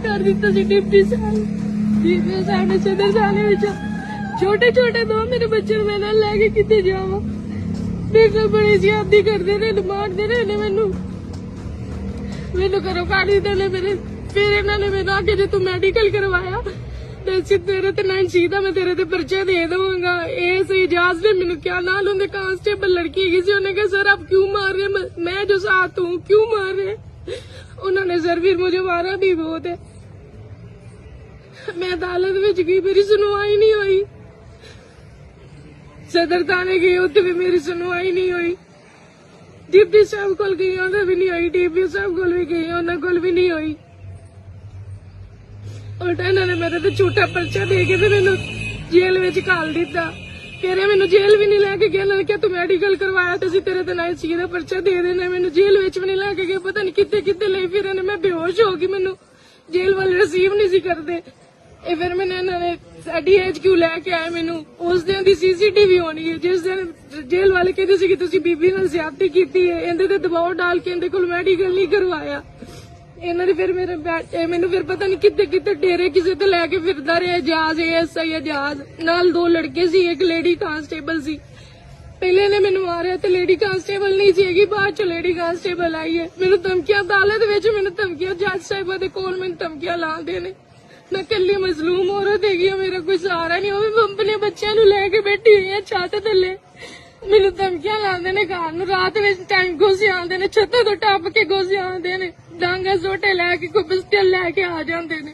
कर दिता सी डिप्टी साहब ने सदर थाने विच छोटे छोटे दो मेरे बच्चे मैं नाल लेके किते जावां मेरे नाल बड़ी ज्यादती करदे ने मारदे ने मैनू घरों काढ़ दिंदे ने मेरे फिर इन्होंने मैनू आके जे तू मेडिकल करवाया तो तेरे ते नाम सीधा मैं तेरे ते पर्चा दे दूंगा इस इजाज ने मैनू क्या नाल उनके कांस्टेबल लड़की गई सी उन्होंने कहा सर आप क्यों मार रहे मैं जो साथ हूँ क्यों मार रहे उन्होंने सर फिर मुझे मारा भी बहुत है मैं अदालत में गई मेरी सुनवाई नहीं हुई सदर थाने गई उत्थे भी मेरी सुनवाई नहीं हुई डिप्टी साहब कोल गई उन्हें भी नहीं हुई डीपी साहब कोल भी गई उन्हें कोल भी नहीं हुई उल्टा इन्होंने मेरे तो झूठा पर्चा दे के मैनू जेल में घाल दिता फिर मैनू जेल भी नहीं लैके गया इन्होंने क्या तू मेडिकल करवाया तो तेरे तो ना सी का पर्चा दे देना मैनू जेल में भी नहीं लैके गए पता नहीं कितने कितने ले फिर मैं बेहोश हो गई मैनू जेल वाले रिसीव नहीं सी करते फिर मैंने इन्होंने DHQ लैके आए मैनू उस दिन की CCTV होनी है जिस दिन जेल वाले कहते सी कि तुसी बीबी नाल ज्यादती कीती है इहदे ते दबाव डाल के इहदे कोल मेडिकल नहीं करवाया इन्होंने फिर मेरे मैनू फिर पता नहीं कितने कितने डेरे किसी तो लैके फिरदा रहा एजाज ASI एजाज नाल दो लड़के सी एक लेडी कांस्टेबल सी पहले ने मैनू मारिया तो लेडी कांस्टेबल नहीं सी बाद च लेडी कांस्टेबल आई है मैनू धमकियां अदालत विच मैनू धमकियां जज साहिबा दे कोल मैनू धमकियां लांदे ने मैं कल्ली मजलूम औरत हैगी मेरा कोई सहारा नहीं वो अपने बच्चों नू लेके बैठी हुई है छत थल्ले मैनू धमकियां लांदे ने घर नू रात विच टाइम घुस आंदे ने छत्तां तो टप के घुस आंदे ने डांगा सोटे लैके कोई पिस्टल लैके आ जांदे ने